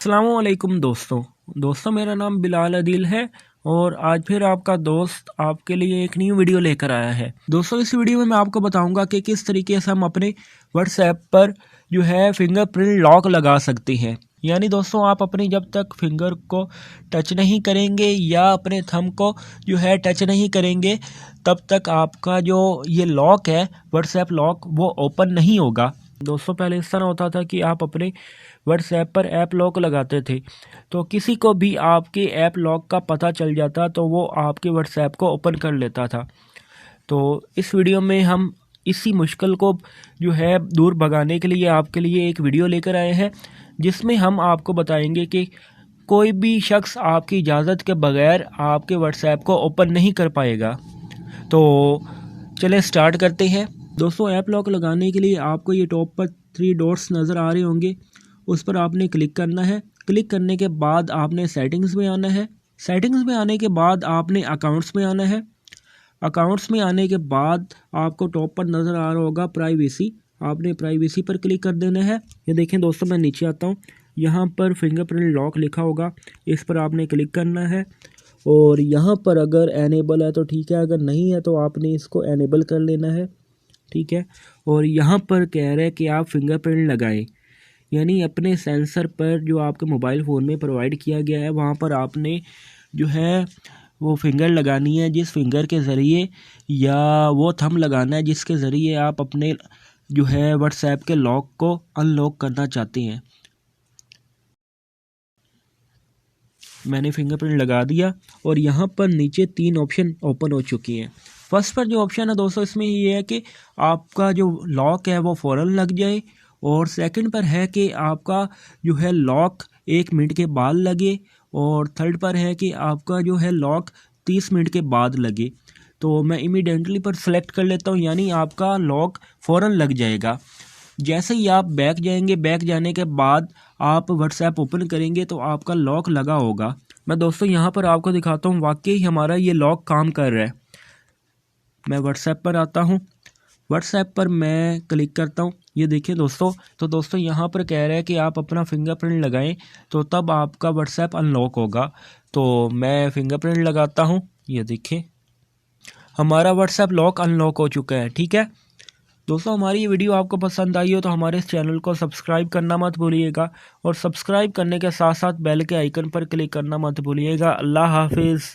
अस्सलामुअलैकुम दोस्तों मेरा नाम बिलाल अदील है और आज फिर आपका दोस्त आपके लिए एक न्यू वीडियो लेकर आया है। दोस्तों इस वीडियो में मैं आपको बताऊंगा कि किस तरीके से हम अपने व्हाट्सएप पर जो है फिंगरप्रिंट लॉक लगा सकते हैं। यानी दोस्तों आप अपनी जब तक फिंगर को टच नहीं करेंगे या अपने थंब को जो है टच नहीं करेंगे तब तक आपका जो ये लॉक है व्हाट्सएप लॉक वो ओपन नहीं होगा। दोस्तों पहले इस तरह होता था कि आप अपने व्हाट्सएप पर ऐप लॉक लगाते थे तो किसी को भी आपके ऐप लॉक का पता चल जाता तो वो आपके व्हाट्सएप को ओपन कर लेता था। तो इस वीडियो में हम इसी मुश्किल को जो है दूर भगाने के लिए आपके लिए एक वीडियो लेकर आए हैं जिसमें हम आपको बताएंगे कि कोई भी शख्स आपकी इजाज़त के बगैर आपके व्हाट्सएप को ओपन नहीं कर पाएगा। तो चले स्टार्ट करते हैं। दोस्तों ऐप लॉक लगाने के लिए आपको ये टॉप पर 3 डॉट्स नज़र आ रहे होंगे, उस पर आपने क्लिक करना है। क्लिक करने के बाद आपने सेटिंग्स में आना है। सेटिंग्स में आने के बाद आपने अकाउंट्स में आना है। अकाउंट्स में आने के बाद आपको टॉप पर नज़र आ रहा होगा प्राइवेसी, आपने प्राइवेसी पर क्लिक कर देना है। ये देखें दोस्तों मैं नीचे आता हूँ, यहाँ पर फिंगरप्रिंट लॉक लिखा होगा, इस पर आपने क्लिक करना है और यहाँ पर अगर एनेबल है तो ठीक है, अगर नहीं है तो आपने इसको एनेबल कर लेना है। ठीक है, और यहाँ पर कह रहे हैं कि आप फिंगरप्रिंट लगाएं, यानी अपने सेंसर पर जो आपके मोबाइल फ़ोन में प्रोवाइड किया गया है वहाँ पर आपने जो है वो फिंगर लगानी है, जिस फिंगर के ज़रिए या वो थंब लगाना है जिसके ज़रिए आप अपने जो है व्हाट्सएप के लॉक को अनलॉक करना चाहते हैं। मैंने फिंगरप्रिंट लगा दिया और यहाँ पर नीचे 3 ऑप्शन ओपन हो चुकी हैं। फर्स्ट पर जो ऑप्शन है दोस्तों इसमें ये है कि आपका जो लॉक है वो फ़ौरन लग जाए, और सेकंड पर है कि आपका जो है लॉक 1 मिनट के बाद लगे, और थर्ड पर है कि आपका जो है लॉक 30 मिनट के बाद लगे। तो मैं इमीडिएटली पर सेलेक्ट कर लेता हूँ, यानी आपका लॉक फ़ौरन लग जाएगा। जैसे ही आप बैक जाएंगे, बैक जाने के बाद आप व्हाट्सएप ओपन करेंगे तो आपका लॉक लगा होगा। मैं दोस्तों यहाँ पर आपको दिखाता हूँ वाकई हमारा ये लॉक काम कर रहा है। मैं व्हाट्सएप पर आता हूँ, व्हाट्सएप पर मैं क्लिक करता हूँ, ये देखिए दोस्तों। तो दोस्तों यहाँ पर कह रहा है कि आप अपना फिंगरप्रिंट लगाएं तो तब आपका व्हाट्सएप अनलॉक होगा। तो मैं फिंगरप्रिंट लगाता हूँ, ये देखिए हमारा व्हाट्सएप लॉक अनलॉक हो चुका है। ठीक है दोस्तों, हमारी ये वीडियो आपको पसंद आई हो तो हमारे इस चैनल को सब्सक्राइब करना मत भूलिएगा, और सब्सक्राइब करने के साथ साथ बेल के आइकन पर क्लिक करना मत भूलिएगा। अल्लाह हाफिज़।